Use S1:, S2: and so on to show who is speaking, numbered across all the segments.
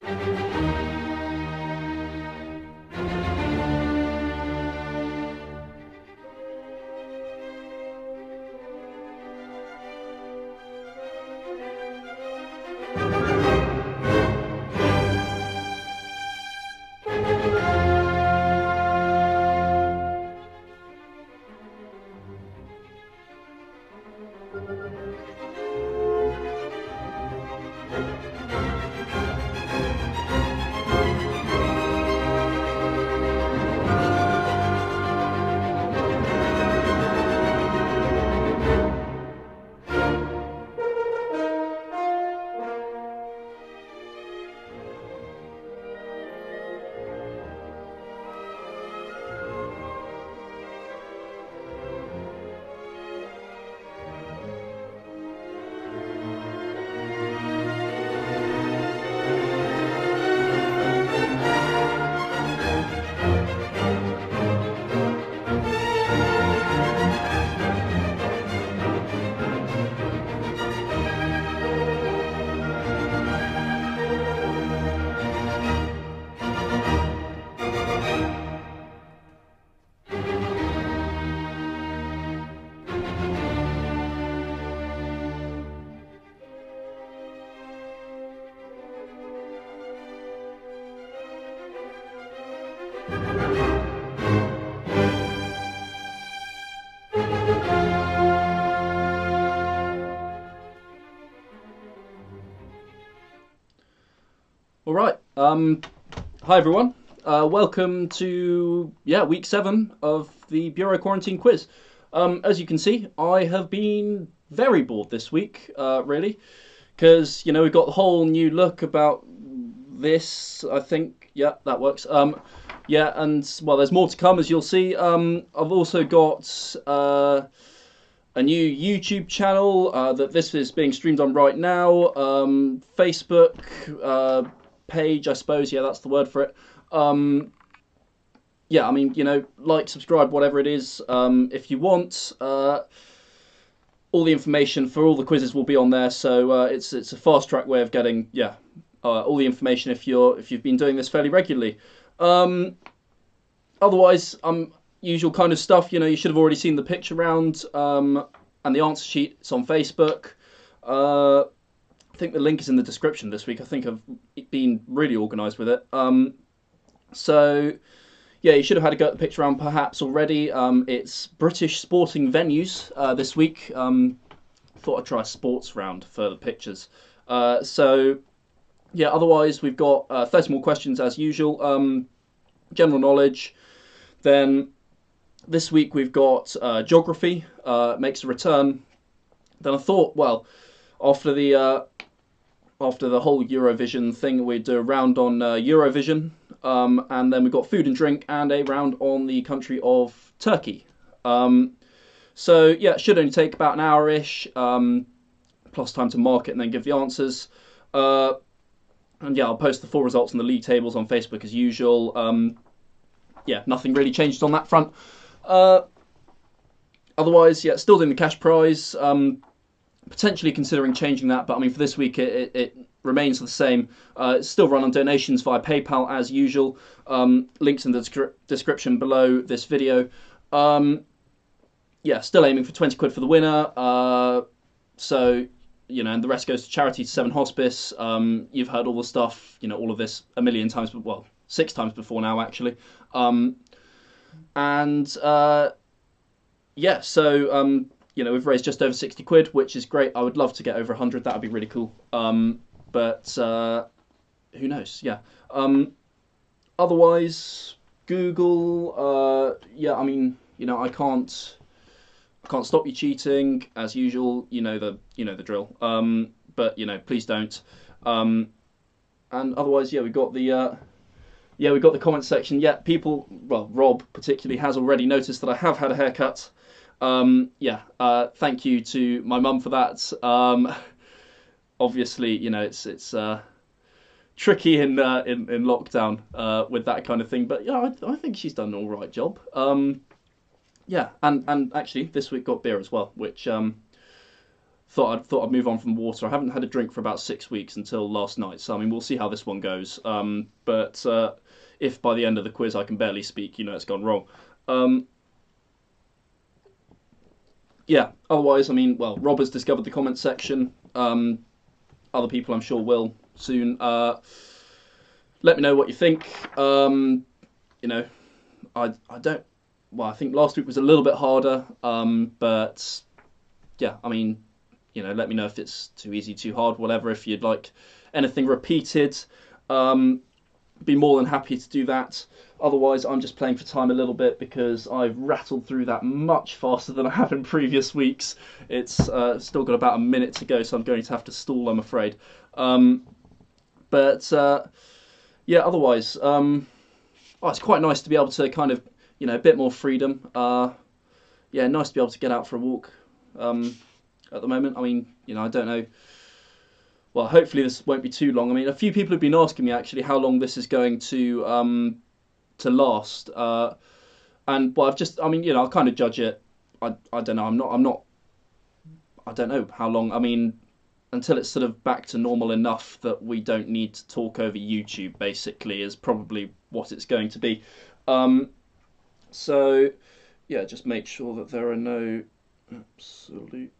S1: All right. Hi everyone. Welcome to week 7 of the Bureau Quarantine quiz. As you can see, I have been very bored this week, really, because we've got the whole new look about this. I think that works. And well, there's more to come, as you'll see. I've also got a new YouTube channel that this is being streamed on right now. Facebook page, I suppose. Yeah, that's the word for it. I mean, like, subscribe, whatever it is, if you want. All the information for all the quizzes will be on there, so it's a fast track way of getting all the information if you've been doing this fairly regularly. Otherwise, usual kind of stuff. You should have already seen the picture round and the answer sheet. It's on Facebook. I think the link is in the description this week. I think I've been really organised with it. So, you should have had a go at the picture round perhaps already. It's British sporting venues this week. Thought I'd try a sports round for the pictures. Otherwise we've got 30 more questions as usual. General knowledge. Then this week we've got geography, makes a return. Then I thought, well, after the whole Eurovision thing, we'd do a round on Eurovision, and then we've got food and drink and a round on the country of Turkey. It should only take about an hour-ish, plus time to mark it and then give the answers. I'll post the full results in the league tables on Facebook as usual. Nothing really changed on that front. Otherwise, still doing the cash prize. Potentially considering changing that, but I mean, for this week it remains the same. It's still run on donations via PayPal as usual. Links in the description below this video. Still aiming for 20 quid for the winner. And the rest goes to charity, to Seven Hospice. You've heard all the stuff, all of this a million times, well, 6 times before now, actually. We've raised just over 60 quid, which is great. I would love to get over 100. That would be really cool. But who knows? Otherwise, Google. I can't stop you cheating as usual. You know the drill. But please don't. And otherwise, we've got the comment section. People. Well, Rob particularly has already noticed that I have had a haircut. Thank you to my mum for that. Obviously, it's tricky in lockdown with that kind of thing, but I think she's done an all right job. And actually this week got beer as well, which thought I'd move on from water. I haven't had a drink for about 6 weeks until last night, so I mean we'll see how this one goes. But if by the end of the quiz I can barely speak, it's gone wrong. Yeah. Otherwise, I mean, well, Rob has discovered the comment section. Other people, I'm sure, will soon. Let me know what you think. I don't. Well, I think last week was a little bit harder. But yeah, I mean, let me know if it's too easy, too hard, whatever. If you'd like anything repeated, be more than happy to do that. Otherwise, I'm just playing for time a little bit because I've rattled through that much faster than I have in previous weeks. It's still got about a minute to go, so I'm going to have to stall, I'm afraid. Yeah, otherwise, it's quite nice to be able to kind of, a bit more freedom. Yeah, nice to be able to get out for a walk at the moment. I mean, I don't know. Well, hopefully this won't be too long. I mean, a few people have been asking me actually how long this is going to last. And well, I'll kind of judge it. I don't know. I'm not. I don't know how long. I mean, until it's sort of back to normal enough that we don't need to talk over YouTube. Basically, is probably what it's going to be. So, yeah, just make sure that there are no absolute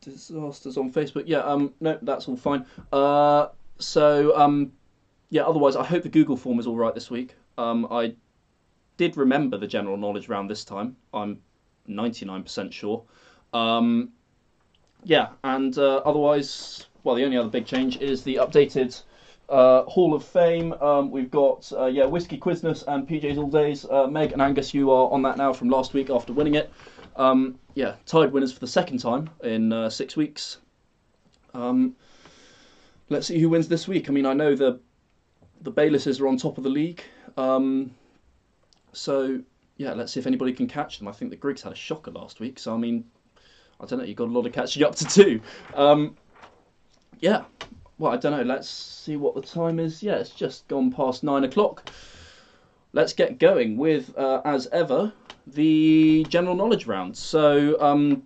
S1: disasters on Facebook. Yeah, no, that's all fine. Yeah, otherwise, I hope the Google form is all right this week. I did remember the general knowledge round this time. I'm 99% sure. Yeah, and otherwise, well, the only other big change is the updated Hall of Fame. We've got Whiskey Quizness and PJ's All Days. Meg and Angus, you are on that now from last week after winning it. Yeah, tied winners for the second time in 6 weeks. Let's see who wins this week. I mean, I know the Baylesses are on top of the league. So, yeah, let's see if anybody can catch them. I think the Griggs had a shocker last week. So, I mean, I don't know. You've got a lot of catching up to do. Yeah. Well, I don't know. Let's see what the time is. Yeah, it's just gone past 9 o'clock. Let's get going with, as ever, the general knowledge round. So,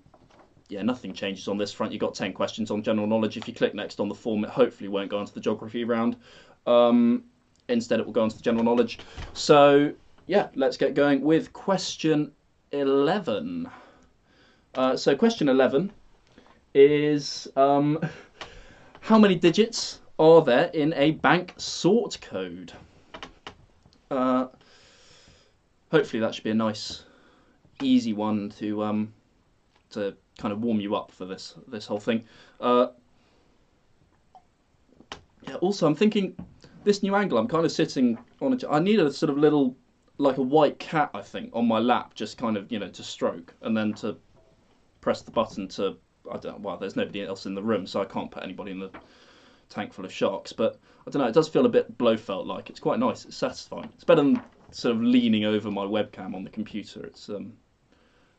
S1: yeah, nothing changes on this front. You've got 10 questions on general knowledge. If you click next on the form, it hopefully won't go onto the geography round. Instead, it will go onto the general knowledge. So, yeah, let's get going with question 11. So, question 11 is, how many digits are there in a bank sort code? Hopefully that should be a nice, easy one to kind of warm you up for this whole thing. Yeah. Also, I'm thinking this new angle. I'm kind of sitting on I need a sort of little, like a white cat, I think, on my lap, just kind of to stroke and then to press the button to. Well, there's nobody else in the room, so I can't put anybody in the tank full of sharks. But I don't know. It does feel a bit Blofeld-like. It's quite nice. It's satisfying. It's better than sort of leaning over my webcam on the computer. It's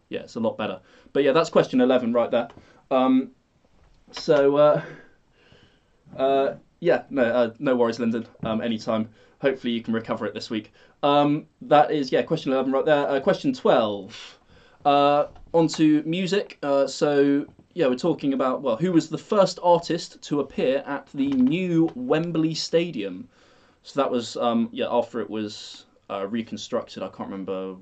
S1: yeah, it's a lot better. But yeah, that's question 11 right there. Yeah, no worries, Lyndon. Anytime. Hopefully you can recover it this week. That is, yeah, question 11 right there. Question 12. Onto music. So, yeah, we're talking about, well, who was the first artist to appear at the new Wembley Stadium? So that was, yeah, after it was reconstructed. I can't remember,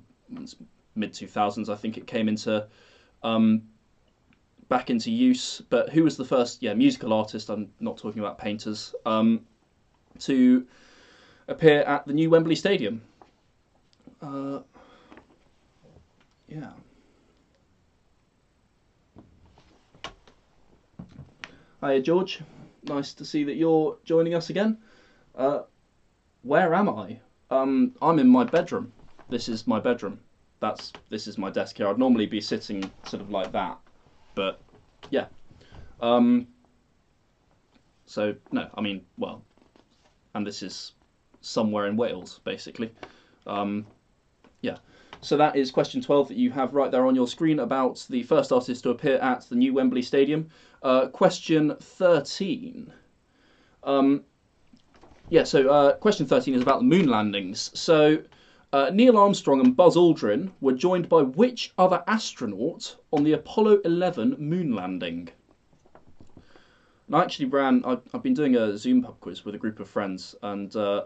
S1: mid-2000s, I think it came into back into use. But who was the first, yeah, musical artist, I'm not talking about painters, to appear at the new Wembley Stadium? Yeah. Hiya, George. Nice to see that you're joining us again. Where am I? I'm in my bedroom. This is my bedroom. This is my desk here. I'd normally be sitting sort of like that, but yeah. So no, I mean, well, and this is somewhere in Wales, basically. Yeah. So that is question 12 that you have right there on your screen about the first artist to appear at the new Wembley Stadium. Question 13. Yeah, so question 13 is about the moon landings. So Neil Armstrong and Buzz Aldrin were joined by which other astronaut on the Apollo 11 moon landing? And I've been doing a Zoom pub quiz with a group of friends, and I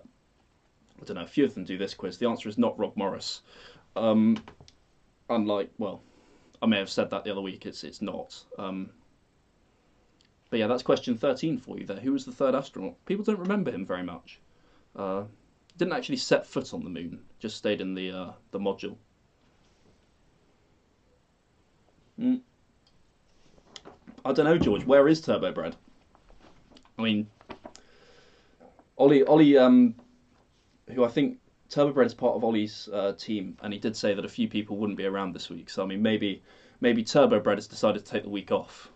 S1: don't know, a few of them do this quiz. The answer is not Rob Morris. Unlike, well, I may have said that the other week, it's not. But yeah, that's question 13 for you there. Who was the third astronaut? People don't remember him very much. Didn't actually set foot on the moon, just stayed in the module. I don't know, George, where is Turbo Bread? I mean, Ollie, who I think Turbo Bread is part of Ollie's team, and he did say that a few people wouldn't be around this week. So I mean, maybe Turbo Bread has decided to take the week off.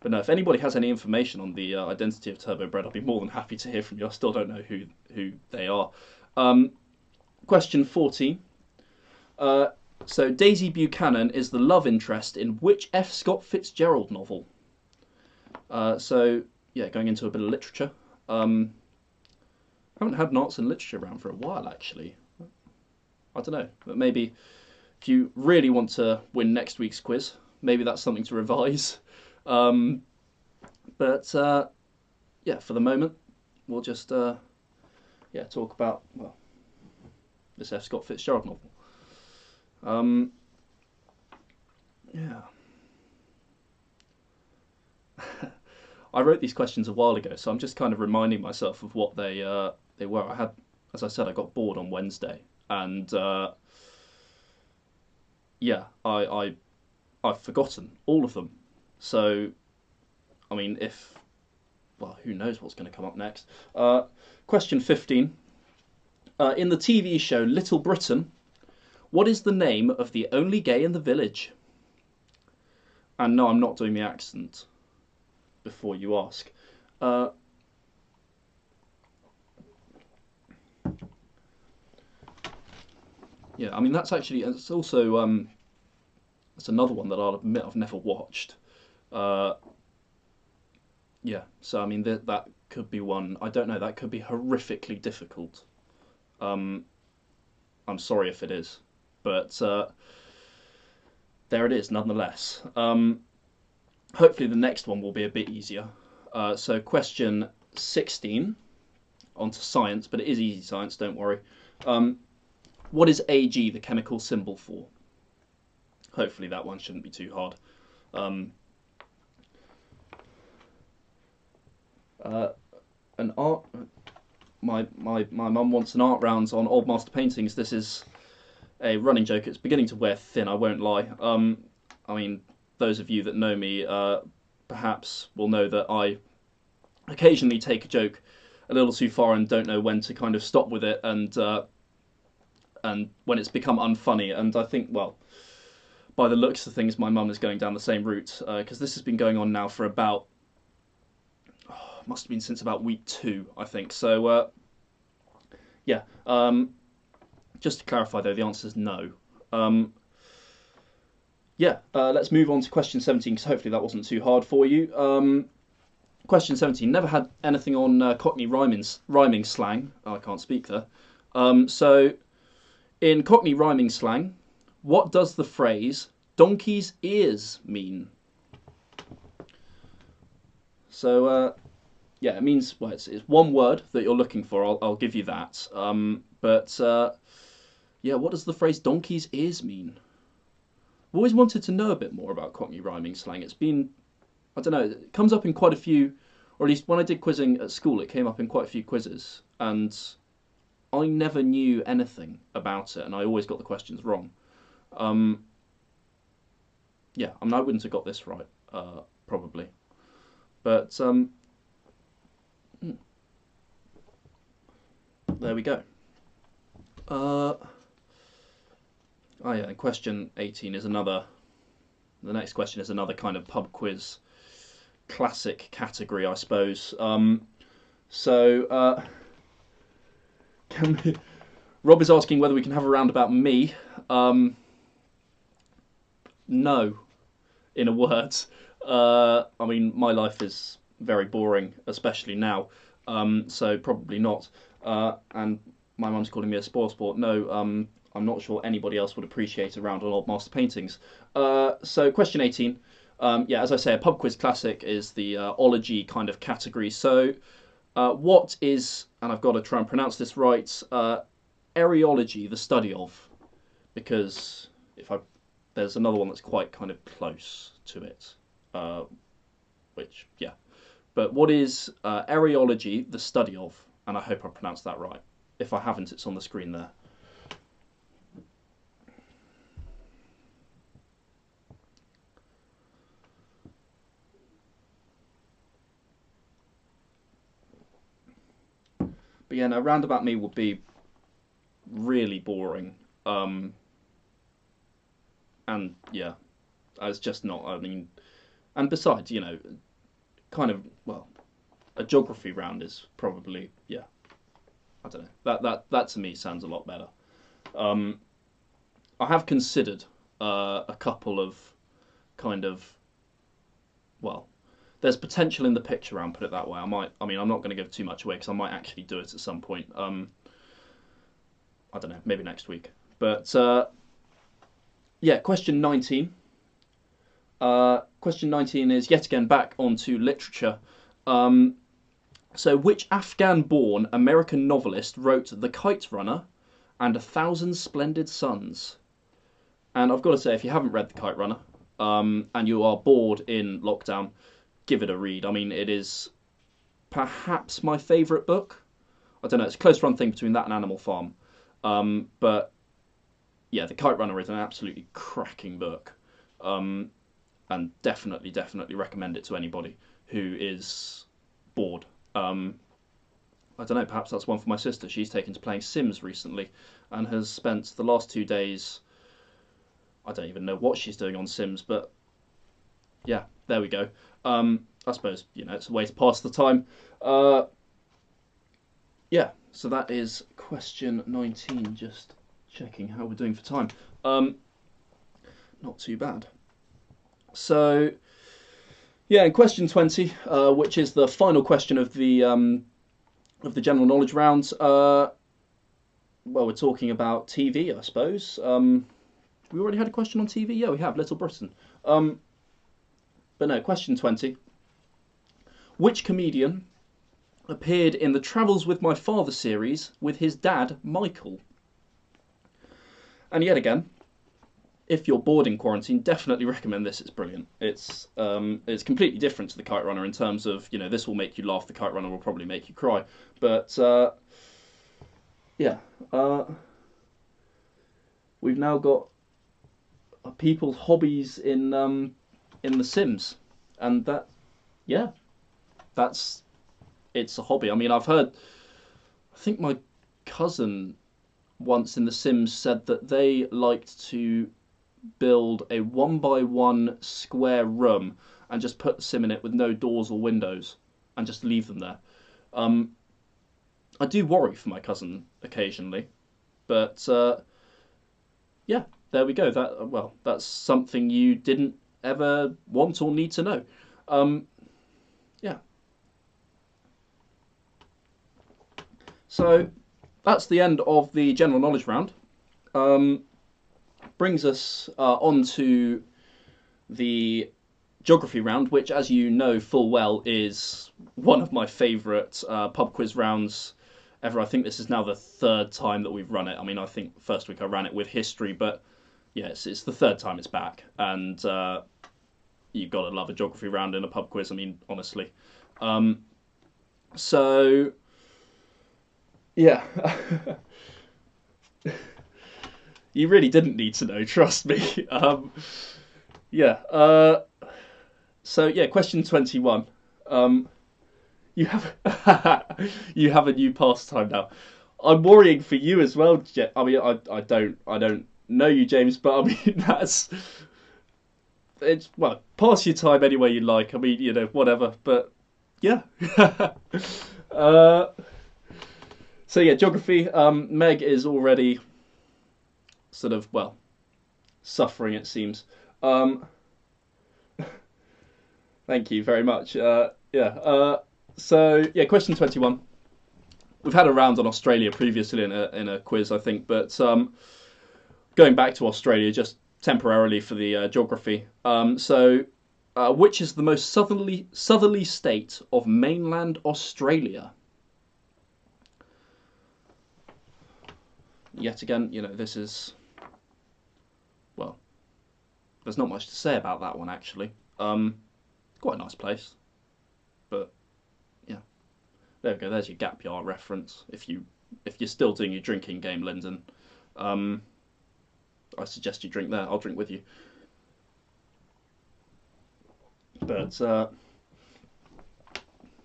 S1: But no, if anybody has any information on the identity of Turbo Bread, I'll be more than happy to hear from you. I still don't know who they are. Question 14. So Daisy Buchanan is the love interest in which F. Scott Fitzgerald novel? So yeah, going into a bit of literature. I haven't had an arts and literature around for a while, actually. I don't know, but maybe if you really want to win next week's quiz, maybe that's something to revise. But yeah, for the moment, we'll just talk about, well, this F. Scott Fitzgerald novel. Yeah. I wrote these questions a while ago, so I'm just kind of reminding myself of what they were. As I said, I got bored on Wednesday, and yeah, I've forgotten all of them. So, I mean, who knows what's going to come up next? Question 15. In the TV show Little Britain, what is the name of the only gay in the village? And no, I'm not doing the accent before you ask. Yeah, I mean, it's also that's another one that I'll admit I've never watched. Yeah, so I mean that could be one. I don't know. That could be horrifically difficult. I'm sorry if it is, but there it is nonetheless. Hopefully the next one will be a bit easier. So question 16, onto science, but it is easy science. Don't worry. What is Ag the chemical symbol for? Hopefully that one shouldn't be too hard. An art. My mum wants an art rounds on old master paintings. This is a running joke. It's beginning to wear thin, I won't lie. I mean, those of you that know me perhaps will know that I occasionally take a joke a little too far and don't know when to kind of stop with it, and when it's become unfunny. And I think, well, by the looks of things, my mum is going down the same route, because this has been going on now for about, must have been since about week 2, I think. So yeah, just to clarify though, the answer is no. Yeah, let's move on to question 17, because hopefully that wasn't too hard for you. Question 17, never had anything on Cockney rhyming slang. Oh, I can't speak there. So, in Cockney rhyming slang, what does the phrase donkey's ears mean? So, yeah, it means, well, it's one word that you're looking for, I'll give you that. But, yeah, what does the phrase donkey's ears mean? I've always wanted to know a bit more about Cockney rhyming slang. It's been, I don't know, it comes up in quite a few, or at least when I did quizzing at school, it came up in quite a few quizzes, and I never knew anything about it, and I always got the questions wrong. Yeah, I mean, I wouldn't have got this right, probably. But, there we go. Oh yeah, and question 18 is the next question is another kind of pub quiz classic category, I suppose. So, Rob is asking whether we can have a round about me. No, in a word. I mean, my life is very boring, especially now, so probably not. And my mum's calling me a spoil sport. No, I'm not sure anybody else would appreciate a round on old master paintings. So question 18. Yeah, as I say, a pub quiz classic is the ology kind of category. So what is, and I've got to try and pronounce this right, areology, the study of? Because if I there's another one that's quite kind of close to it, which yeah. But what is areology, the study of? And I hope I pronounced that right. If I haven't, it's on the screen there. But yeah, no, Roundabout Me would be really boring. And yeah, it's just not. I mean, and besides, kind of well, a geography round is probably yeah. I don't know. That to me sounds a lot better. Um, I have considered a couple of kind of well, there's potential in the picture round. Put it that way. I might. I mean, I'm not going to give too much away because I might actually do it at some point. I don't know. Maybe next week. But yeah, question 19. Question 19 is yet again back onto literature. So, which Afghan-born American novelist wrote *The Kite Runner* and *1,000 Splendid Suns*? And I've got to say, if you haven't read *The Kite Runner* and you are bored in lockdown, give it a read. I mean, it is perhaps my favourite book. I don't know, it's a close run thing between that and *Animal Farm*. But yeah, *The Kite Runner* is an absolutely cracking book. And definitely recommend it to anybody who is bored. I don't know, perhaps that's one for my sister. She's taken to playing Sims recently and has spent the last 2 days, I don't even know what she's doing on Sims, but yeah, there we go. I suppose, it's a way to pass the time. Yeah, so that is question 19, just checking how we're doing for time. Not too bad. So, yeah, and question 20, which is the final question of the general knowledge round. Well, we're talking about TV, I suppose. We already had a question on TV. Yeah, we have Little Britain. But no, question 20. Which comedian appeared in the Travels with My Father series with his dad, Michael? And yet again, if you're bored in quarantine, definitely recommend this. It's brilliant. It's completely different to The Kite Runner in terms of, this will make you laugh. The Kite Runner will probably make you cry. But yeah, we've now got people's hobbies in The Sims, and that yeah, it's a hobby. I mean, I think my cousin once in The Sims said that they liked to build a 1x1 square room and just put the sim in it with no doors or windows and just leave them there. I do worry for my cousin occasionally, but yeah, there we go. That's something you didn't ever want or need to know. Yeah. So that's the end of the general knowledge round. Brings us on to the geography round, which, as you know full well, is one of my favourite pub quiz rounds ever. I think this is now the third time that we've run it. I mean, I think first week I ran it with history, but yes, it's the third time it's back, and you've got to love a geography round in a pub quiz. I mean, honestly. So yeah. You really didn't need to know, trust me. Yeah. So yeah, question 21. You have you have a new pastime now. I'm worrying for you as well, I mean, I don't know you, James, but I mean it's well, pass your time any way you like. I mean, whatever. But yeah. So yeah, geography. Meg is already sort of suffering, it seems. Thank you very much. Yeah. So yeah, question 21. we've had a round on Australia previously in a quiz, I think, but going back to Australia just temporarily for the geography. Which is the most southerly state of mainland Australia? Yet again, this is, well, there's not much to say about that one actually. Quite a nice place, but yeah, there we go. There's your gap year reference. If you're still doing your drinking game, Lyndon, I suggest you drink there. I'll drink with you. But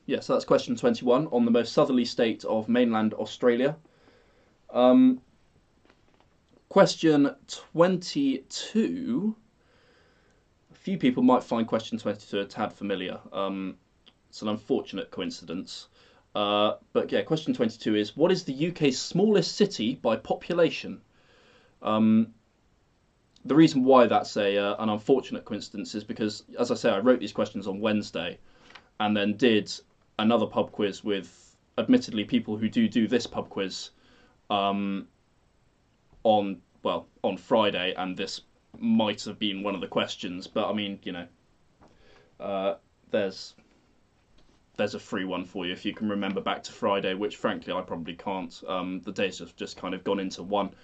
S1: yeah, so that's question 21 on the most southerly state of mainland Australia. Question 22. A few people might find question 22 a tad familiar. It's an unfortunate coincidence. But yeah, question 22 is, what is the UK's smallest city by population? The reason why that's an unfortunate coincidence is because, as I say, I wrote these questions on Wednesday and then did another pub quiz with, admittedly, people who do this pub quiz on Friday, and this might have been one of the questions, but I mean, there's a free one for you if you can remember back to Friday, which frankly I probably can't. The days have just kind of gone into one.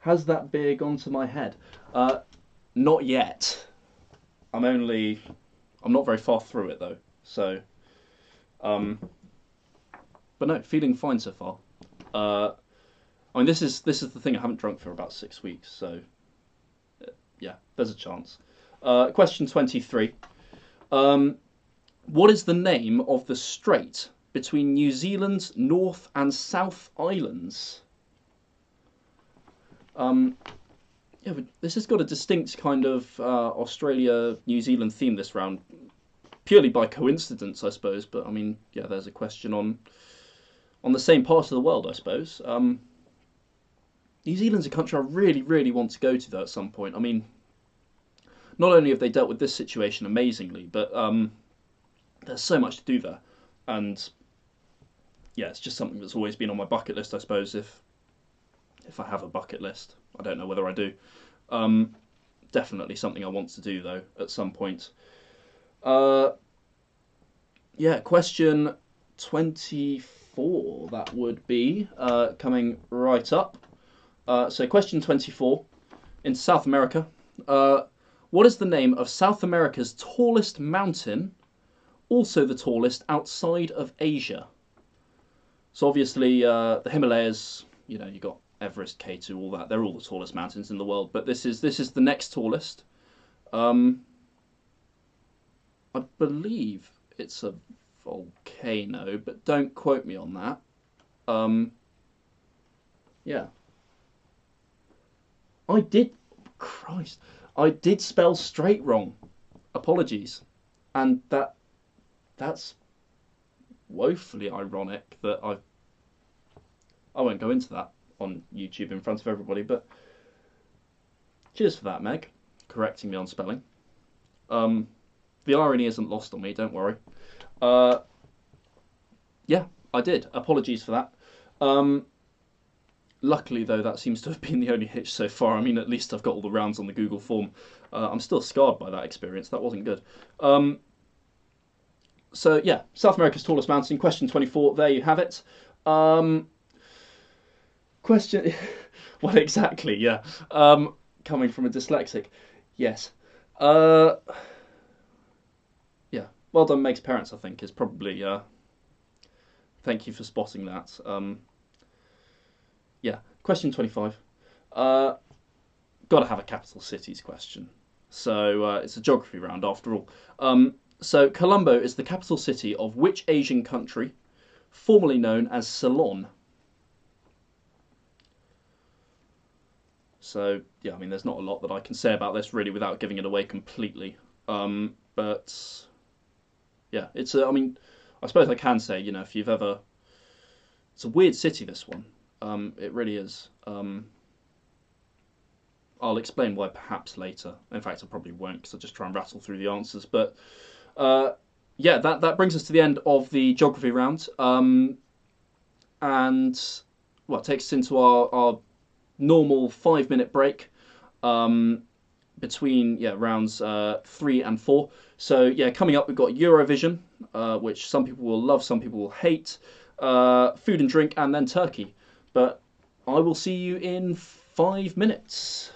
S1: Has that beer gone to my head? Not yet. I'm not very far through it though, so but no, feeling fine so far. I mean, this is the thing. I haven't drunk for about 6 weeks, so yeah, there's a chance. Question 23. What is the name of the strait between New Zealand's North and South Islands? Yeah, but this has got a distinct kind of Australia-New Zealand theme this round, purely by coincidence, I suppose. But I mean, yeah, there's a question on the same part of the world, I suppose. New Zealand's a country I really, really want to go to, though, at some point. I mean, not only have they dealt with this situation amazingly, but there's so much to do there. And yeah, it's just something that's always been on my bucket list, I suppose, if I have a bucket list. I don't know whether I do. Definitely something I want to do, though, at some point. Yeah, question 24, that would be, coming right up. So question 24, in South America. What is the name of South America's tallest mountain, also the tallest outside of Asia? So obviously the Himalayas, you got Everest, K2, all that. They're all the tallest mountains in the world, but this is the next tallest. I believe it's a volcano, but don't quote me on that. Yeah. I did spell straight wrong. Apologies. And that's woefully ironic that I won't go into that on YouTube in front of everybody, but cheers for that, Meg, correcting me on spelling. The irony isn't lost on me, don't worry. Yeah, I did. Apologies for that. Luckily, though, that seems to have been the only hitch so far. I mean, at least I've got all the rounds on the Google form. I'm still scarred by that experience. That wasn't good. So, yeah, South America's tallest mountain, question 24. There you have it. Question... Well, exactly, yeah. Coming from a dyslexic. Yes. Yeah. Well done, Meg's parents, I think, is probably... Thank you for spotting that. Yeah, question 25. Got to have a capital cities question. So it's a geography round after all. So Colombo is the capital city of which Asian country, formerly known as Ceylon? So yeah, I mean, there's not a lot that I can say about this really without giving it away completely. But yeah, I mean, I suppose I can say, if you've ever, it's a weird city, this one. It really is. I'll explain why perhaps later. In fact, I probably won't because I'll just try and rattle through the answers. But yeah, that brings us to the end of the geography round. And well, it takes us into our normal 5 minute break between rounds 3 and 4. So yeah, coming up we've got Eurovision, which some people will love, some people will hate, food and drink, and then Turkey. But I will see you in 5 minutes.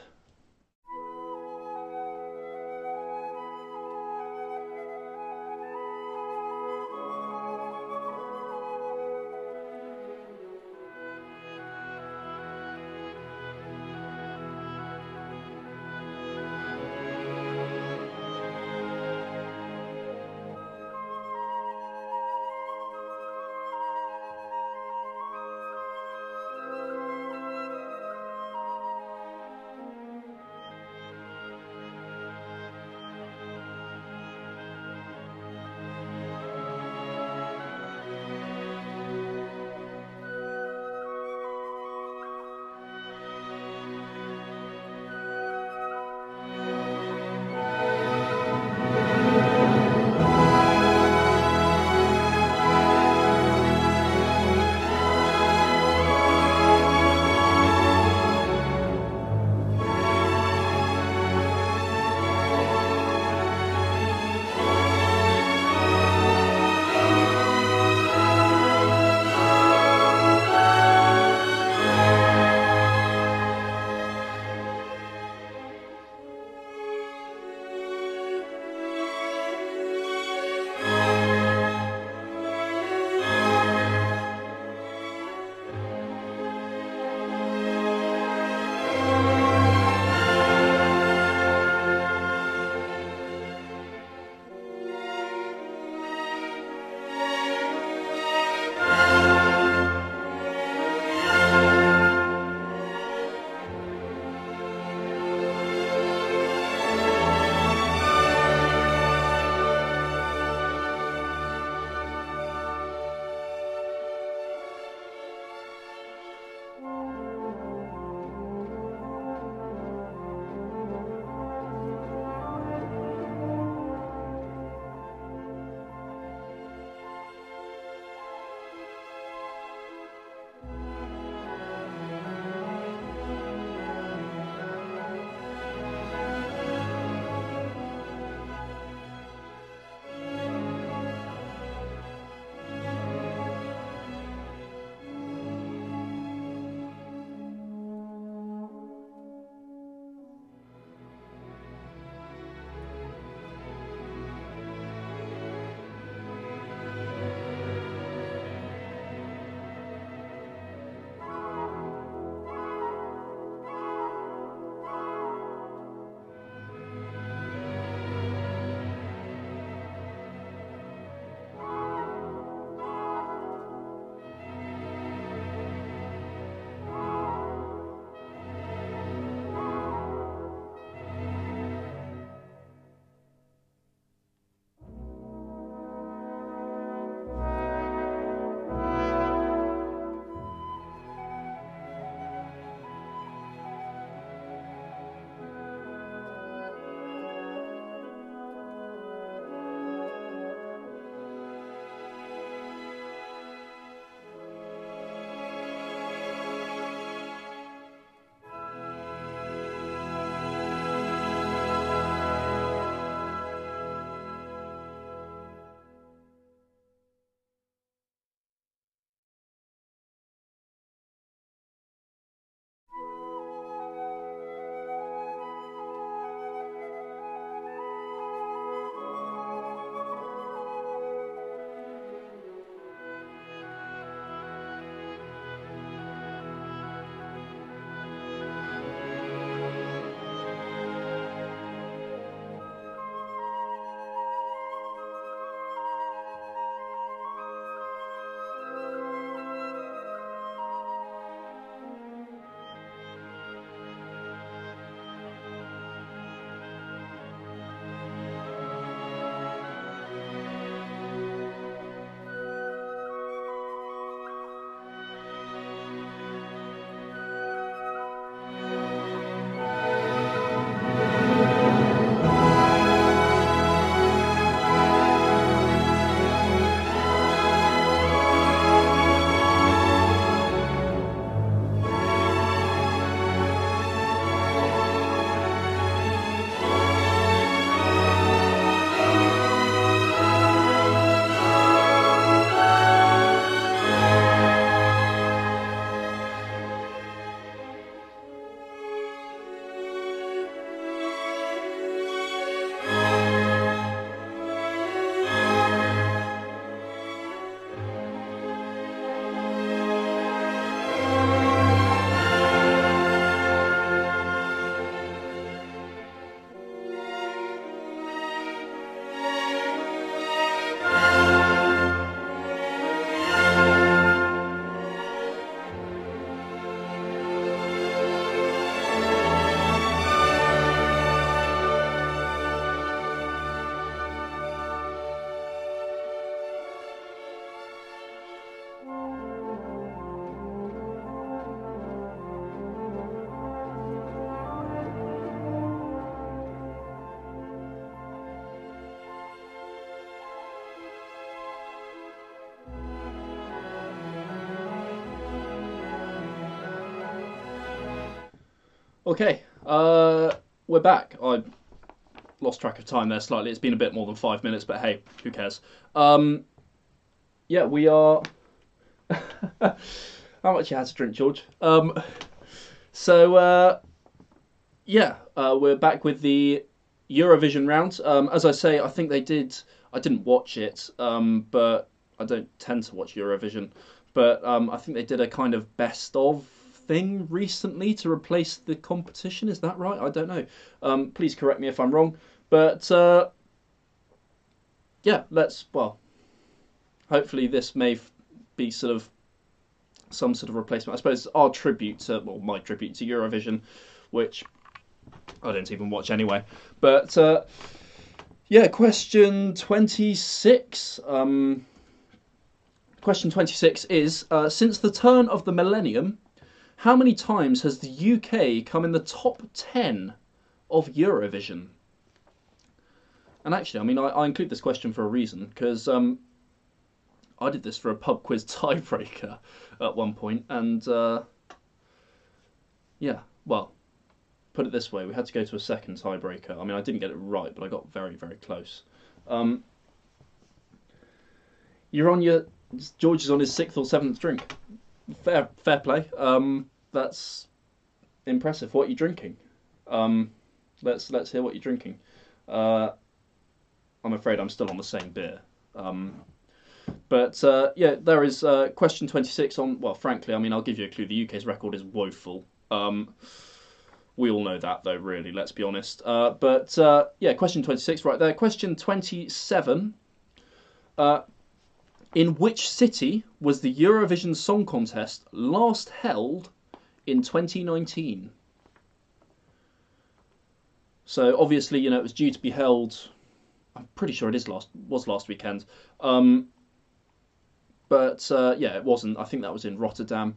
S1: Okay, we're back. I lost track of time there slightly. It's been a bit more than 5 minutes, but hey, who cares? Yeah, we are. How much you had to drink, George? So we're back with the Eurovision round. As I say, I think they did. I didn't watch it, but I don't tend to watch Eurovision. But I think they did a kind of best of thing recently to replace the competition. Is that right? I don't know. Please correct me if I'm wrong. But yeah, hopefully this may be sort of some sort of replacement. I suppose our tribute to, well, my tribute to Eurovision, which I don't even watch anyway. But yeah, question 26. Question 26 is since the turn of the millennium, how many times has the UK come in the top 10 of Eurovision? And actually, I mean, I include this question for a reason, because I did this for a pub quiz tiebreaker at one point, and yeah, well, put it this way, we had to go to a second tiebreaker. I mean, I didn't get it right, but I got very, very close. You're on your George is on his sixth or seventh drink. Fair play. That's impressive. What are you drinking? Let's hear what you're drinking. I'm afraid I'm still on the same beer. But yeah, there is question 26 on. Well, frankly, I mean, I'll give you a clue. The UK's record is woeful. We all know that, though. Really, let's be honest. But yeah, question 26 right there. Question 27. In which city was the Eurovision Song Contest last held in 2019? So obviously, you know, it was due to be held. I'm pretty sure it was last weekend. But yeah, it wasn't. I think that was in Rotterdam.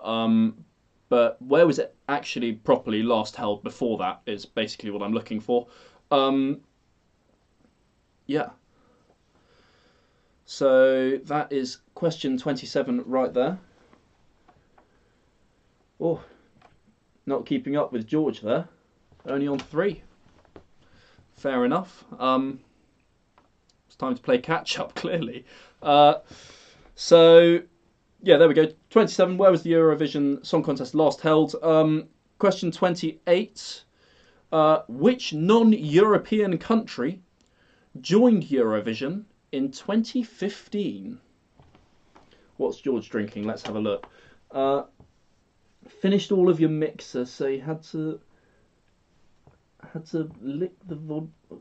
S1: But where was it actually properly last held before that is basically what I'm looking for. Yeah. So that is question 27 right there. Oh, not keeping up with George there. Only on 3. Fair enough. It's time to play catch up, clearly. So, yeah, there we go. 27, where was the Eurovision Song Contest last held? Question 28. Which non-European country joined Eurovision in 2015? What's George drinking? Let's have a look. Finished all of your mixer, so you had to lick the vodka.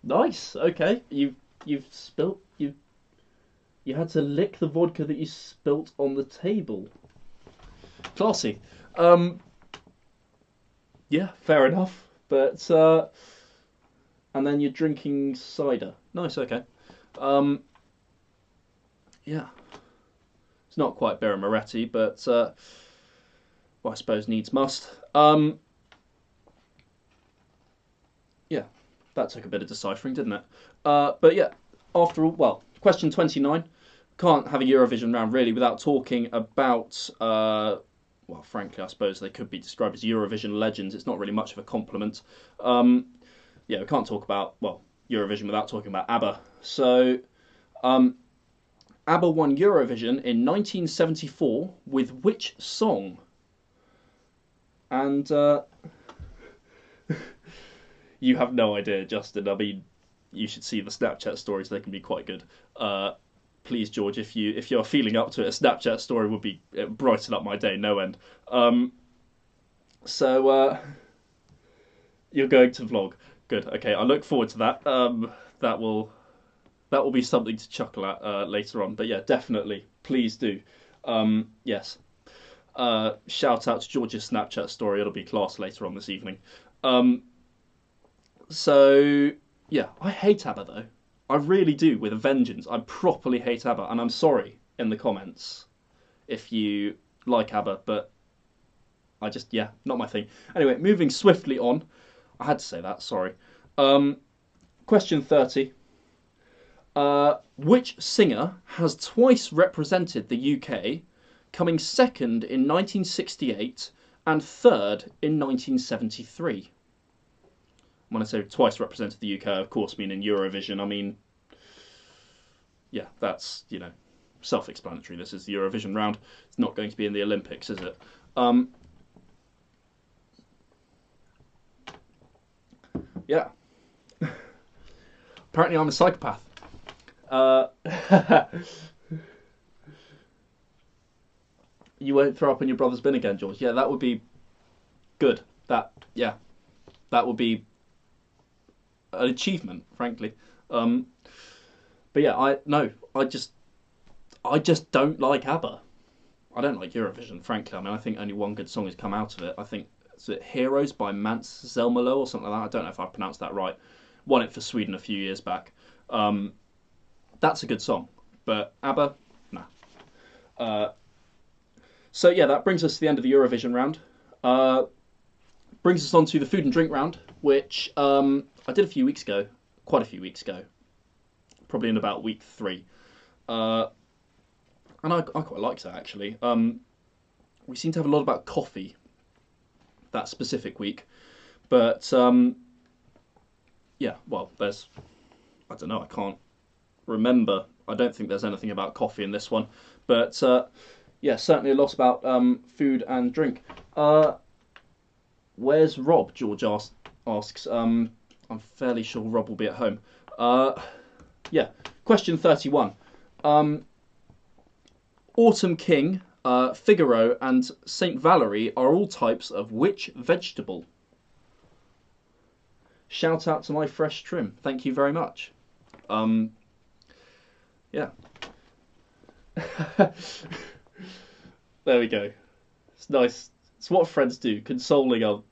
S1: Nice. Okay, you've spilt you had to lick the vodka that you spilt on the table. Classy. Yeah, fair enough. But and then you're drinking cider. Nice. Okay. Yeah. It's not quite Birra Moretti, but well, I suppose needs must. Yeah, that took a bit of deciphering, didn't it? But yeah, after all, well, question 29. Can't have a Eurovision round really without talking about, well, frankly, I suppose they could be described as Eurovision legends. It's not really much of a compliment. Yeah, we can't talk about, well, Eurovision without talking about ABBA. So, ABBA won Eurovision in 1974 with which song? And you have no idea, Justin. I mean, you should see the Snapchat stories; they can be quite good. Please, George, if you're feeling up to it, a Snapchat story would be brighten up my day, no end. So you're going to vlog. Good. Okay, I look forward to that. That will be something to chuckle at later on. But yeah, definitely, please do. Yes. Shout out to George's Snapchat story. It'll be class later on this evening. So yeah, I hate ABBA though. I really do with a vengeance. I properly hate ABBA, and I'm sorry in the comments if you like ABBA, but I just, yeah, not my thing. Anyway, moving swiftly on. I had to say that, sorry. Question 30. Which singer has twice represented the UK, coming second in 1968 and third in 1973. When I say twice represented the UK, of course, mean in Eurovision. I mean, yeah, that's, self-explanatory. This is the Eurovision round. It's not going to be in the Olympics, is it? Yeah. Apparently I'm a psychopath. You won't throw up in your brother's bin again, George. Yeah, that would be good. That would be an achievement, frankly. But yeah, I just don't like ABBA. I don't like Eurovision, frankly. I mean, I think only one good song has come out of it. I think it's Heroes by Mats Zelmerlöw or something like that. I don't know if I pronounced that right. Won it for Sweden a few years back. That's a good song, but ABBA, nah. So yeah, that brings us to the end of the Eurovision round. Brings us on to the food and drink round, which I did a few weeks ago, quite a few weeks ago, probably in about week 3. And I quite liked that, actually. We seem to have a lot about coffee that specific week. But, yeah, well, I don't know, I can't remember. I don't think there's anything about coffee in this one. But, yeah, certainly a lot about food and drink. Where's Rob? George asks. I'm fairly sure Rob will be at home. Yeah, question 31. Autumn King, Figaro, and St. Valery are all types of which vegetable? Shout out to my fresh trim. Thank you very much. Yeah. There we go. It's nice. It's what friends do. Consoling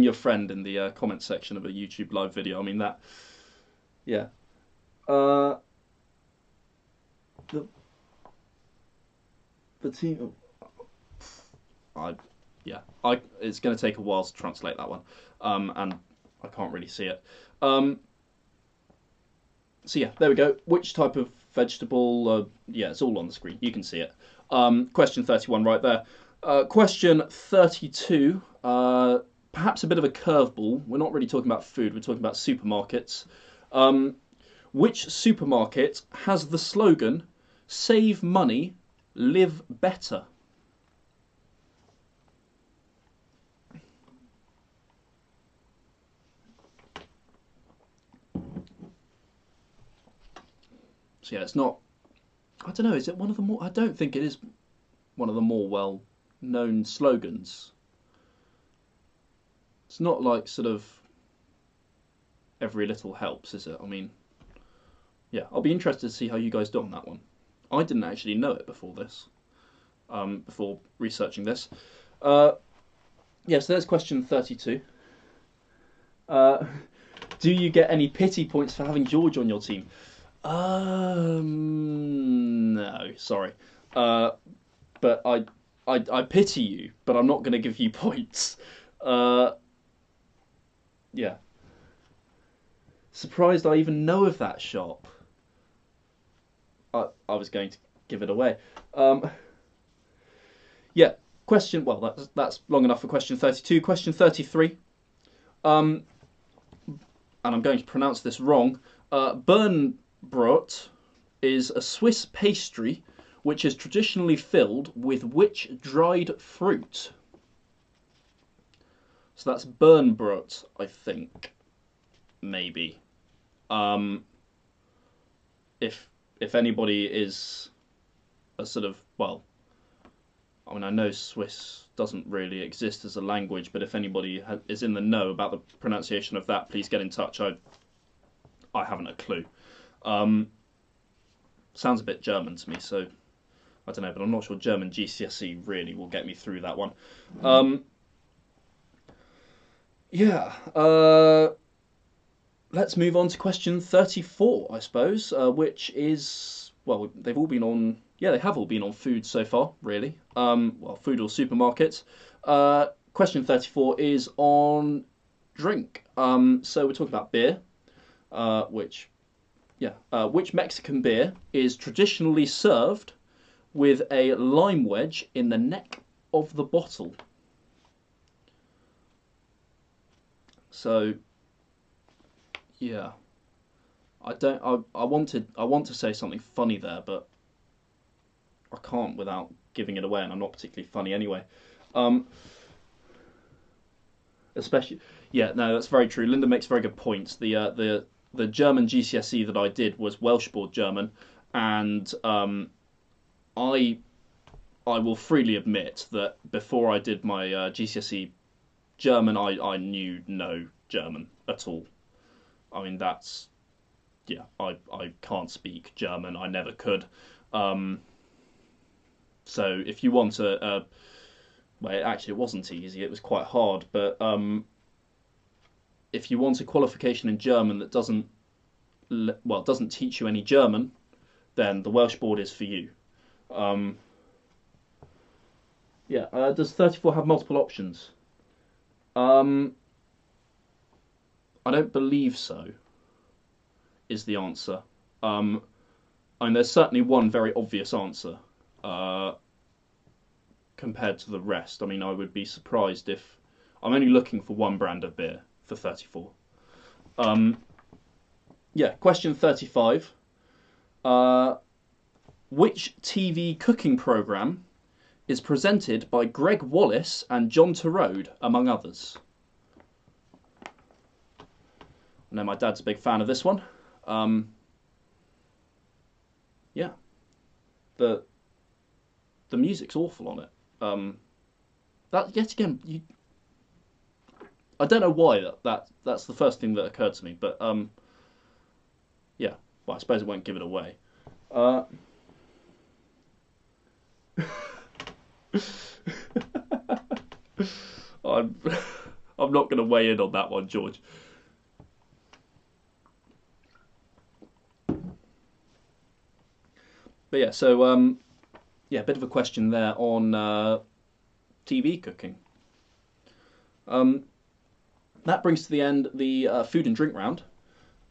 S1: your friend in the comment section of a YouTube live video. I mean that. Yeah. The team. It's going to take a while to translate that one, and I can't really see it. So yeah, there we go. Which type of vegetable? Yeah, it's all on the screen. You can see it. Question 31 right there. Question 32. Perhaps a bit of a curveball. We're not really talking about food. We're talking about supermarkets. Which supermarket has the slogan "Save money, live better"? So yeah, it's not. I don't know. Is it one of the more? I don't think it is one of the more well-known slogans. It's not like sort of every little helps, is it? I mean, yeah, I'll be interested to see how you guys do on that one. I didn't actually know it before this, before researching this. Yeah, so there's question 32. Do you get any pity points for having George on your team? No, sorry. But I pity you, but I'm not going to give you points. Yeah. Surprised I even know of that shop. I was going to give it away. Yeah. Question. Well, that's long enough for question 32. Question 33. And I'm going to pronounce this wrong. Birnbrot is a Swiss pastry which is traditionally filled with which dried fruit? So that's Birnbrot, I think. Maybe. If anybody is a sort of, well, I mean, I know Swiss doesn't really exist as a language, but if anybody is in the know about the pronunciation of that, please get in touch. I haven't a clue. Sounds a bit German to me, so I don't know, but I'm not sure German GCSE really will get me through that one. Yeah. Let's move on to question 34, I suppose, which is, well, they've all been on, yeah, they have all been on food so far, really. Well, food or supermarkets. Question 34 is on drink. So we're talking about beer, which Mexican beer is traditionally served with a lime wedge in the neck of the bottle? So yeah, I don't. I want to say something funny there, but I can't without giving it away, and I'm not particularly funny anyway. Um, especially, yeah, no, that's very true. Linda makes very good points. The German GCSE that I did was Welsh Board German, and I I will freely admit that before I did my GCSE German, I knew no German at all. I mean, that's yeah, I can't speak German. I never could. Um, so if you want a well, actually, it wasn't easy. It was quite hard. But if you want a qualification in German that doesn't teach you any German, then the Welsh board is for you. Um, yeah. Does 34 have multiple options? Um, I don't believe so. Is the answer. Um, I mean, there's certainly one very obvious answer uh, compared to the rest. I mean, I would be surprised if I'm only looking for one brand of beer for 34. Um, yeah, question 35. Uh, which TV cooking program is presented by Greg Wallace and John Turode, among others? I know my dad's a big fan of this one. Um, yeah, the the music's awful on it. That yet again, I don't know why that's the first thing that occurred to me, but yeah. Well, I suppose it won't give it away. Uh, I'm I'm not going to weigh in on that one, George. But yeah, so yeah, a bit of a question there on TV cooking. Um, that brings to the end the food and drink round,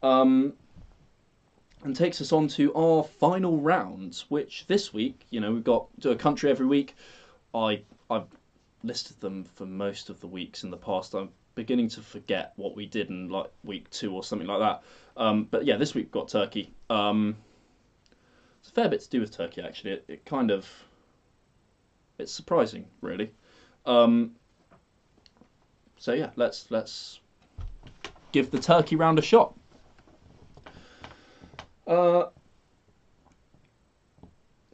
S1: um, and takes us on to our final rounds. Which this week, we've got to a country every week. I've listed them for most of the weeks in the past. I'm beginning to forget what we did in like week 2 or something like that. But yeah, this week we've got Turkey. It's a fair bit to do with Turkey actually. It kind of it's surprising really. Um, so yeah, let's give the Turkey round a shot. Uh,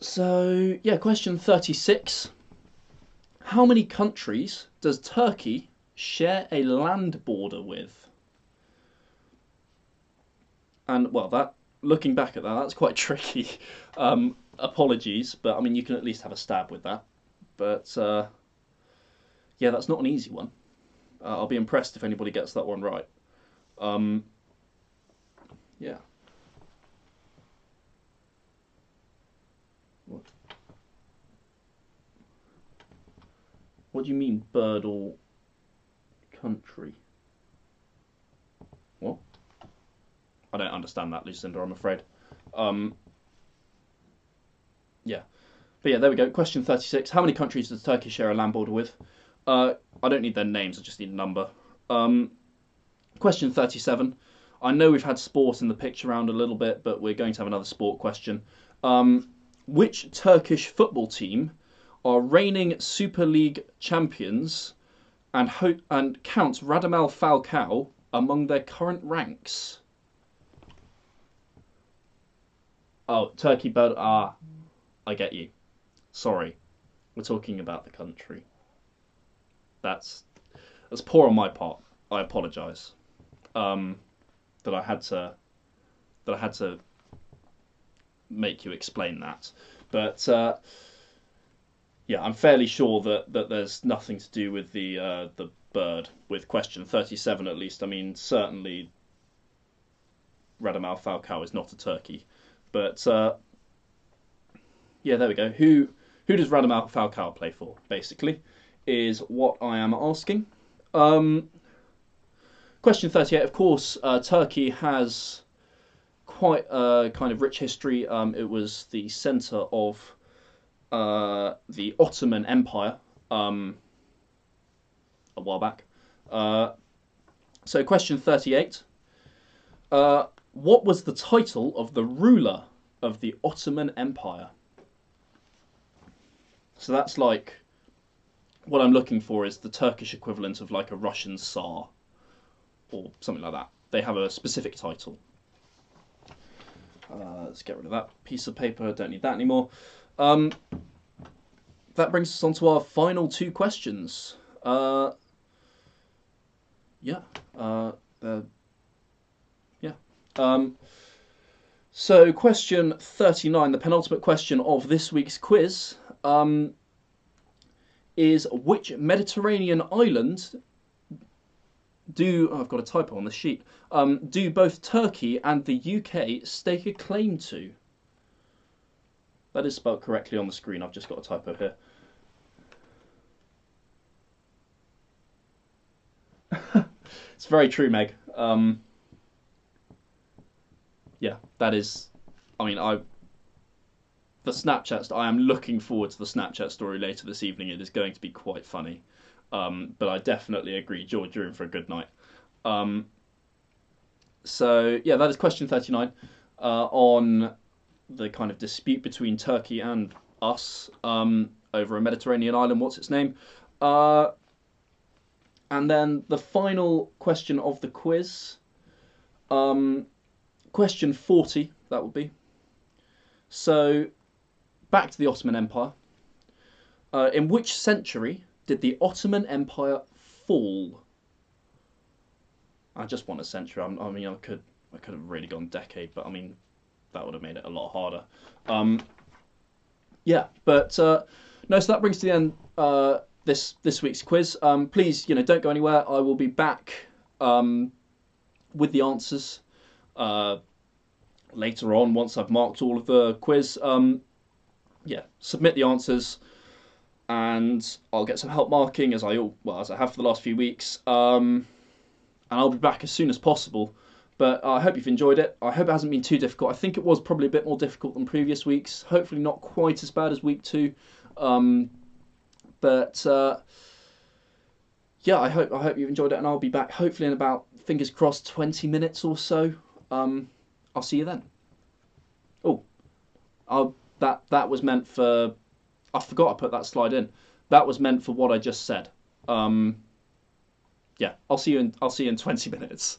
S1: so yeah, question 36. How many countries does Turkey share a land border with? And well, that looking back at that, that's quite tricky. Apologies, but I mean you can at least have a stab with that. But yeah, that's not an easy one. I'll be impressed if anybody gets that one right. Um, yeah. What, what do you mean bird or country? What? I don't understand that, Lucinda, I'm afraid. Um, yeah. But yeah, there we go. Question 36. How many countries does Turkey share a land border with? I don't need their names, I just need a number. Um, question 37. I know we've had sport in the picture round a little bit, but we're going to have another sport question. Which Turkish football team are reigning Super League champions and counts Radamel Falcao among their current ranks? Oh, Turkey bird. Ah, I get you. Sorry, we're talking about the country. That's that's poor on my part. I apologise. Um, that I had to that I had to make you explain that. But yeah, I'm fairly sure that there's nothing to do with the bird with question 37 at least. I mean, certainly Radamel Falcao is not a turkey, but yeah, there we go. Who does Radamel Falcao play for? Basically, is what I am asking. Um, question 38. Of course, Turkey has quite a kind of rich history. It was the centre of the Ottoman Empire a while back. Uh, So, question 38. What was the title of the ruler of the Ottoman Empire? So that's like, what I'm looking for is the Turkish equivalent of like a Russian Tsar or something like that. They have a specific title. Let's get rid of that piece of paper. Don't need that anymore. That brings us on to our final two questions. Yeah. So question 39, the penultimate question of this week's quiz, is which Mediterranean island I've got a typo on the sheet, do both Turkey and the UK stake a claim to? That is spelled correctly on the screen, I've just got a typo here. It's very true, Meg. Yeah, that is. I mean, the Snapchat. I am looking forward to the Snapchat story later this evening. It is going to be quite funny. But I definitely agree, George, you're in for a good night. So yeah, that is question 39 on the kind of dispute between Turkey and us over a Mediterranean island. What's its name? And then the final question of the quiz, question 40, that would be. So, back to the Ottoman Empire. In which century did the Ottoman Empire fall? I just want a century. I mean, I could have really gone decade, but I mean, that would have made it a lot harder. Yeah, but no. So that brings to the end this week's quiz. Please, don't go anywhere. I will be back with the answers later on once I've marked all of the quiz. Yeah, submit the answers, and I'll get some help marking as I have for the last few weeks. And I'll be back as soon as possible. But I hope you've enjoyed it. I hope it hasn't been too difficult. I think it was probably a bit more difficult than previous weeks. Hopefully not quite as bad as week 2. But yeah, I hope you've enjoyed it, and I'll be back hopefully in about, fingers crossed, 20 minutes or so. I'll see you then. That was meant for. I forgot I put that slide in. That was meant for what I just said. Yeah, I'll see you in 20 minutes.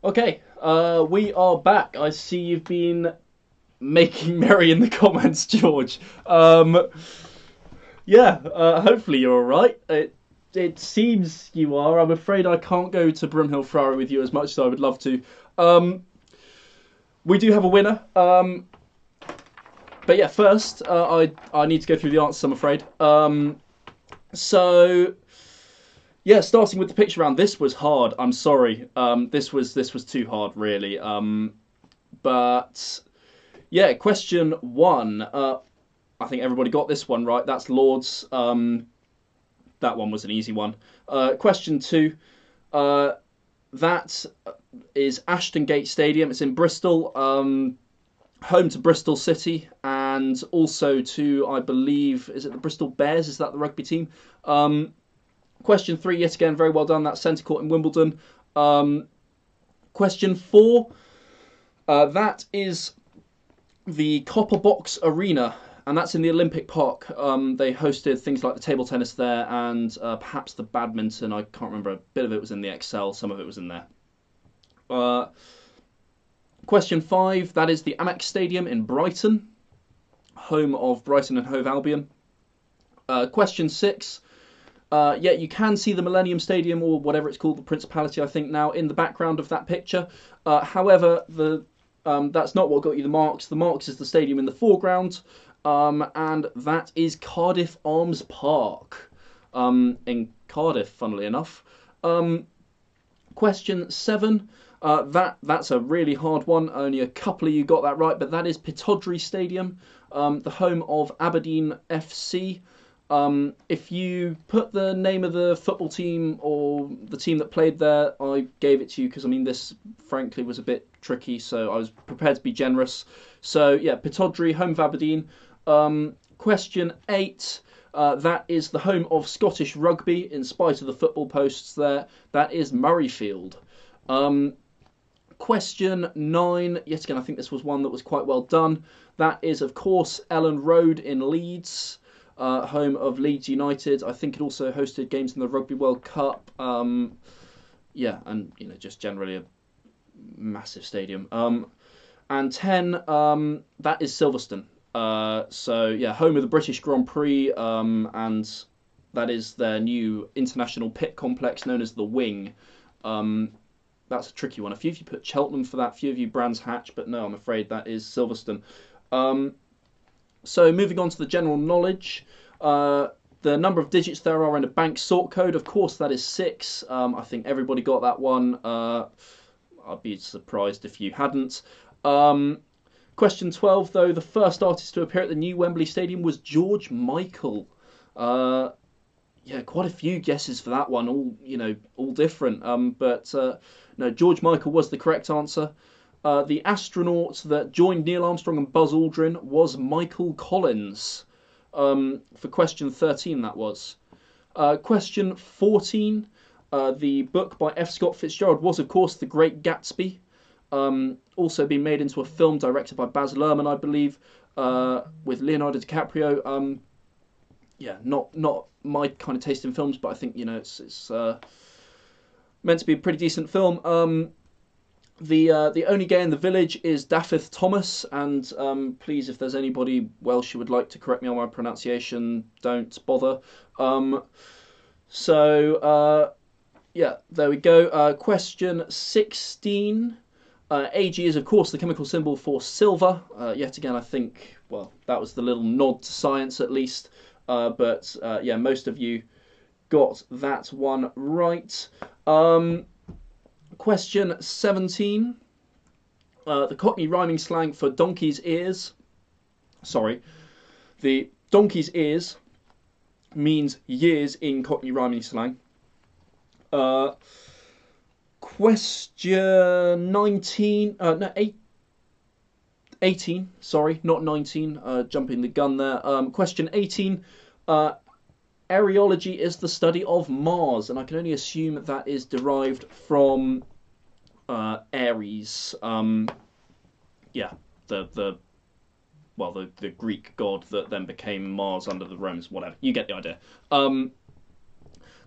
S1: Okay, we are back. I see you've been making merry in the comments, George. Yeah, hopefully you're alright. It seems you are. I'm afraid I can't go to Broomhill Ferrari with you as much as I would love to. We do have a winner. But yeah, first, I need to go through the answers, I'm afraid. So yeah, starting with the picture round, this was hard. I'm sorry. This was too hard, really. But yeah, question one. I think everybody got this one right. That's Lords. That one was an easy one. Question two. That is Ashton Gate Stadium. It's in Bristol. Home to Bristol City and also to, I believe, is it the Bristol Bears? Is that the rugby team? Question three, yet again, very well done. That's Centre Court in Wimbledon. Question four, that is the Copper Box Arena, and that's in the Olympic Park. They hosted things like the table tennis there and perhaps the badminton. I can't remember. A bit of it was in the Excel, some of it was in there. Question five, that is the Amex Stadium in Brighton, home of Brighton and Hove Albion. Question six, yeah, you can see the Millennium Stadium, or whatever it's called, the Principality, I think, now in the background of that picture. However, that's not what got you the marks. The marks is the stadium in the foreground, and that is Cardiff Arms Park in Cardiff, funnily enough. Question seven. That's a really hard one. Only a couple of you got that right, but that is Pittodrie Stadium, the home of Aberdeen FC. If you put the name of the football team or the team that played there, I gave it to you because, I mean, this frankly was a bit tricky, so I was prepared to be generous. So, yeah, Pittodrie, home of Aberdeen. Question eight. That is the home of Scottish rugby, in spite of the football posts there. That is Murrayfield. Question nine, yet again, I think this was one that was quite well done. That is, of course, Ellen Road in Leeds, home of Leeds United. I think it also hosted games in the Rugby World Cup. yeah, and just generally a massive stadium. And 10, that is Silverstone. So yeah, home of the British Grand Prix, and that is their new international pit complex known as the Wing. Um, that's a tricky one. A few of you put Cheltenham for that, a few of you Brands Hatch, but no, I'm afraid that is Silverstone. So moving on to the general knowledge, the number of digits there are in a bank sort code, of course, that is 6. I think everybody got that one. I'd be surprised if you hadn't. Question 12, though, the first artist to appear at the new Wembley Stadium was George Michael. Yeah, quite a few guesses for that one, all different. But no, George Michael was the correct answer. The astronaut that joined Neil Armstrong and Buzz Aldrin was Michael Collins. For question 13, that was. Question 14, the book by F. Scott Fitzgerald was, of course, The Great Gatsby. Also been made into a film directed by Baz Luhrmann, I believe, with Leonardo DiCaprio. Yeah, not my kind of taste in films, but I think it's meant to be a pretty decent film. The only gay in the village is Dafydd Thomas, and please, if there's anybody Welsh who would like to correct me on my pronunciation, don't bother. Yeah, there we go. Question 16. Ag is, of course, the chemical symbol for silver. Yet again, I think, well, that was the little nod to science at least. But yeah, most of you got that one right. Question 17. The Cockney rhyming slang for donkey's ears. Sorry. The donkey's ears means years in Cockney rhyming slang. Question 19. No, 18. Sorry, not 19. Jumping the gun there. Question 18. Areology is the study of Mars, and I can only assume that is derived from Ares. Yeah, the Greek god that then became Mars under the Romans. Whatever, you get the idea.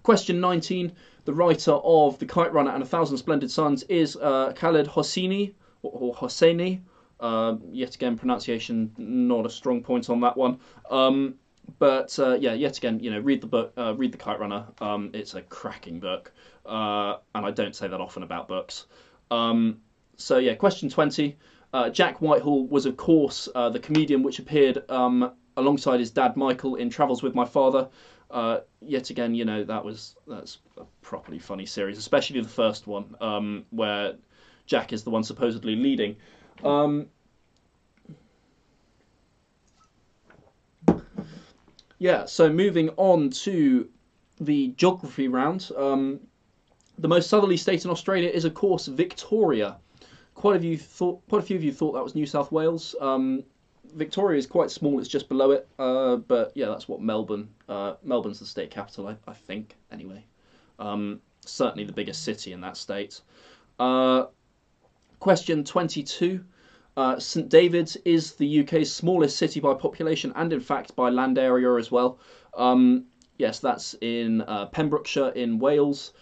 S1: Question 19. The writer of The Kite Runner and A Thousand Splendid Suns is Khaled Hosseini, or Hosseini. Yet again, pronunciation not a strong point on that one. But yeah, yet again, read the book, read The Kite Runner. It's a cracking book, and I don't say that often about books. So yeah, question 20. Jack Whitehall was, of course, the comedian which appeared alongside his dad Michael in Travels with My Father. Yet again, that's a properly funny series, especially the first one, where Jack is the one supposedly leading. Yeah, so moving on to the geography round. The most southerly state in Australia is, of course, Victoria. Quite a few of you thought that was New South Wales. Victoria is quite small; it's just below it. But yeah, that's what Melbourne's the state capital, I think. Anyway, certainly the biggest city in that state. Question 22. St David's is the UK's smallest city by population and, in fact, by land area as well. Yes, that's in Pembrokeshire in Wales.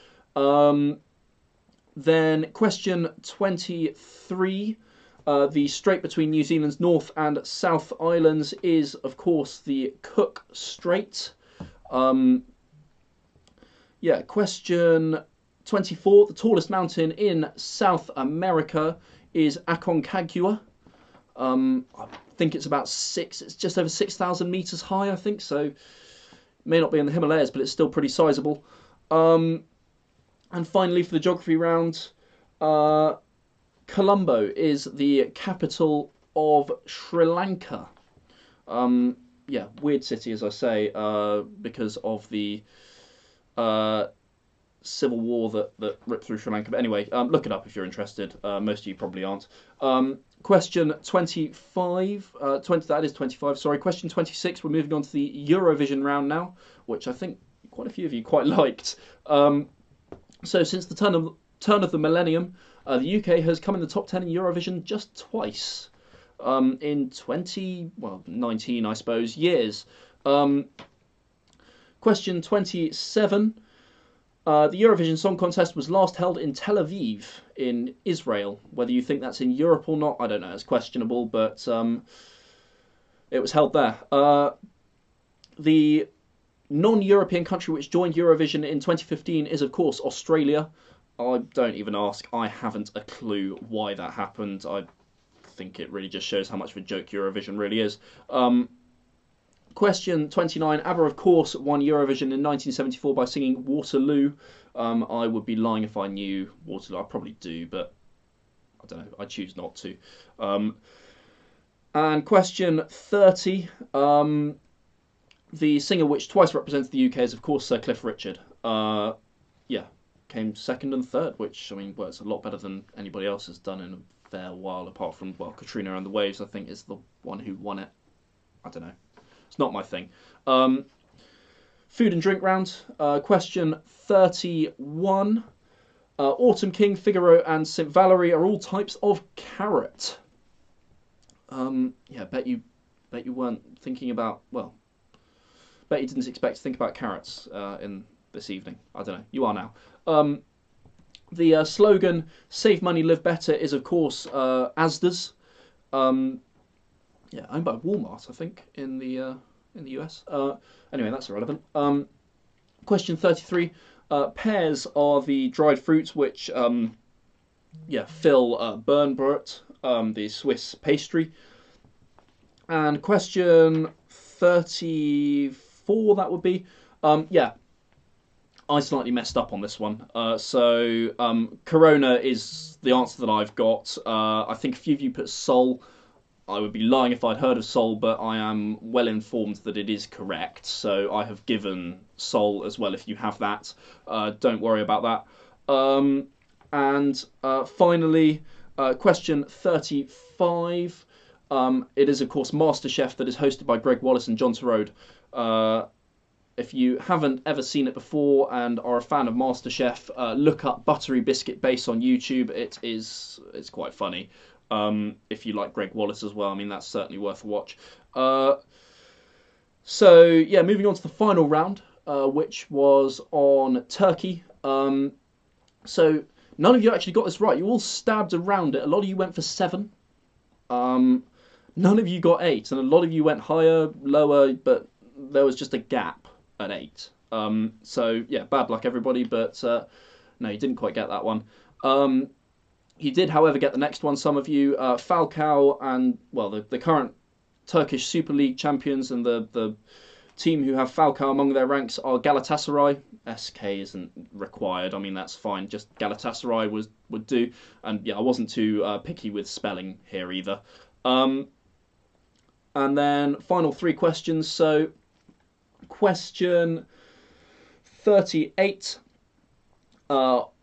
S1: Then question 23. The strait between New Zealand's North and South Islands is, of course, the Cook Strait. Yeah, question 24. The tallest mountain in South America is Aconcagua. I think it's about it's just over 6,000 meters high, I think, so it may not be in the Himalayas, but it's still pretty sizable. And finally, for the geography round, Colombo is the capital of Sri Lanka. Yeah, weird city, as I say, because of the civil war that ripped through Sri Lanka. But anyway, look it up if you're interested. Most of you probably aren't. Question 25. That is 25, sorry. Question 26, we're moving on to the Eurovision round now, which I think quite a few of you quite liked. So since the turn of the millennium, the UK has come in the top 10 in Eurovision just twice. In 19, I suppose, years. Question 27. The Eurovision Song Contest was last held in Tel Aviv in Israel. Whether you think that's in Europe or not, I don't know. It's questionable, but it was held there. The non-European country which joined Eurovision in 2015 is, of course, Australia. I don't even ask. I haven't a clue why that happened. I think it really just shows how much of a joke Eurovision really is. Question 29. ABBA, of course, won Eurovision in 1974 by singing Waterloo. I would be lying if I knew Waterloo. I probably do, but I don't know. I choose not to. And question 30. The singer which twice represented the UK is, of course, Sir Cliff Richard. Yeah, came second and third, which, I mean, well, it's a lot better than anybody else has done in a fair while, apart from, well, Katrina and the Waves, I think, is the one who won it. I don't know. It's not my thing. Food and drink round. Question 31. Autumn King, Figaro, and St. Valerie are all types of carrot. Yeah, bet you weren't thinking about, well, bet you didn't expect to think about carrots in this evening. I don't know. You are now. The slogan "Save Money, Live Better" is, of course, Asda's. Yeah, owned by Walmart, I think, in the US. Anyway, that's irrelevant. Question 33. Pears are the dried fruits which, yeah, fill Bernbrot, the Swiss pastry. And question 34, that would be. Yeah, I slightly messed up on this one. Corona is the answer that I've got. I think a few of you put Sol. I would be lying if I'd heard of Sol, but I am well informed that it is correct. So I have given Sol as well if you have that. Don't worry about that. And finally, question 35. It is, of course, MasterChef that is hosted by Greg Wallace and John Turode. If you haven't ever seen it before and are a fan of MasterChef, look up Buttery Biscuit Base on YouTube. It's quite funny. If you like Greg Wallace as well, I mean, that's certainly worth a watch. So, yeah, moving on to the final round, which was on Turkey. So, none of you actually got this right. You all stabbed around it. A lot of you went for 7. None of you got 8, and a lot of you went higher, lower, but there was just a gap at 8. So, yeah, bad luck, everybody, but no, you didn't quite get that one. You did, however, get the next one. Some of you, Falcao and, well, the current Turkish Super League champions and the team who have Falcao among their ranks are Galatasaray. SK isn't required. I mean, that's fine. Just Galatasaray would do. And, yeah, I wasn't too picky with spelling here either. And then final 3 questions. So, question 38.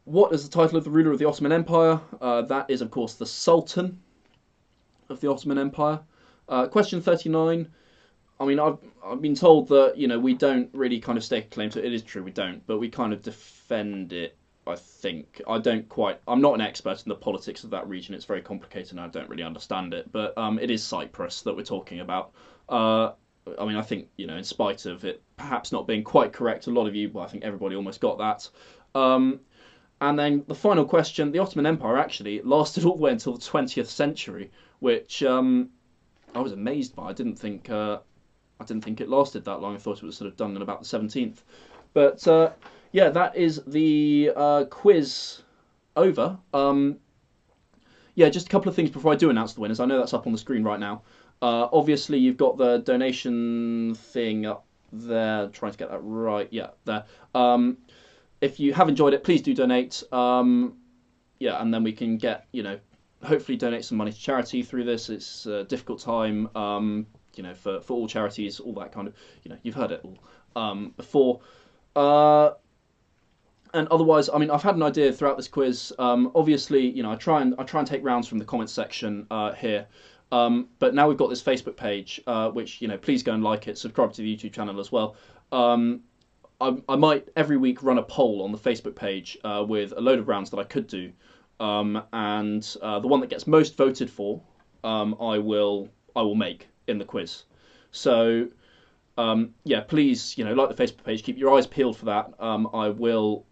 S1: What is the title of the ruler of the Ottoman Empire? That is, of course, the Sultan of the Ottoman Empire. Question 39. I mean, I've been told that, you know, we don't really kind of stake a claim to it. It is true, we don't, but we kind of defend it, I think. I'm not an expert in the politics of that region. It's very complicated and I don't really understand it. But it is Cyprus that we're talking about. I mean, I think, you know, in spite of it perhaps not being quite correct, a lot of you, well, I think everybody almost got that. And then the final question, the Ottoman Empire actually lasted all the way until the 20th century, which I was amazed by. I didn't think it lasted that long. I thought it was sort of done in about the 17th. But yeah, that is the quiz over. Yeah, just a couple of things before I do announce the winners. I know that's up on the screen right now. Obviously, you've got the donation thing up there. Trying to get that right. Yeah, there. If you have enjoyed it, please do donate. Yeah, and then we can get, you know, hopefully donate some money to charity through this. It's a difficult time, you know, for all charities, all that kind of, you know, you've heard it all before. And otherwise, I mean, I've had an idea throughout this quiz. Obviously, you know, I try and take rounds from the comments section here. But now we've got this Facebook page, which, you know, please go and like it, subscribe to the YouTube channel as well. I might every week run a poll on the Facebook page with a load of rounds that I could do, and the one that gets most voted for, I will make in the quiz. So yeah, please, you know, like the Facebook page, keep your eyes peeled for that. I will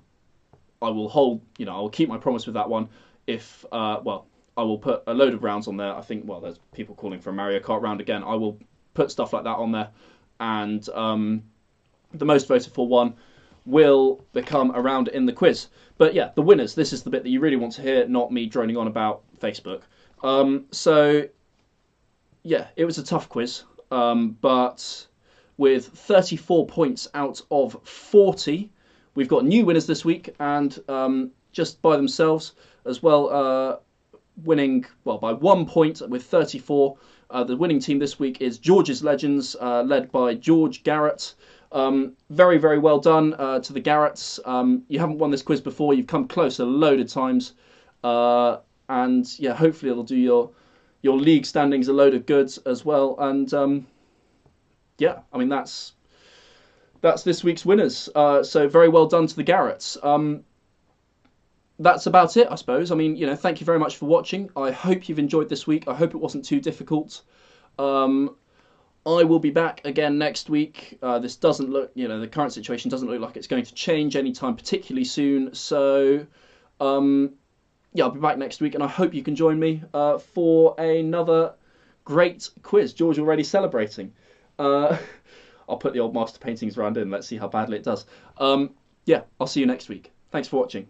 S1: I will hold, I will keep my promise with that one. If well, I will put a load of rounds on there. I think, well, there's people calling for a Mario Kart round again. I will put stuff like that on there, and the most voted for one will become a round in the quiz. But yeah, the winners. This is the bit that you really want to hear, not me droning on about Facebook. So yeah, it was a tough quiz, but with 34 points out of 40, we've got new winners this week, and just by themselves as well, winning, well, by 1 point with 34. The winning team this week is George's Legends, led by George Garrett. Very, very well done to the Garretts. You haven't won this quiz before. You've come close a load of times. And yeah, hopefully it'll do your league standings a load of goods as well. And yeah, I mean, that's this week's winners. So very well done to the Garretts. That's about it, I suppose. I mean, thank you very much for watching. I hope you've enjoyed this week. I hope it wasn't too difficult. I will be back again next week. This doesn't look, the current situation doesn't look like it's going to change anytime particularly soon. So, yeah, I'll be back next week, and I hope you can join me for another great quiz. George already celebrating. I'll put the old master paintings round in. Let's see how badly it does. Yeah, I'll see you next week. Thanks for watching.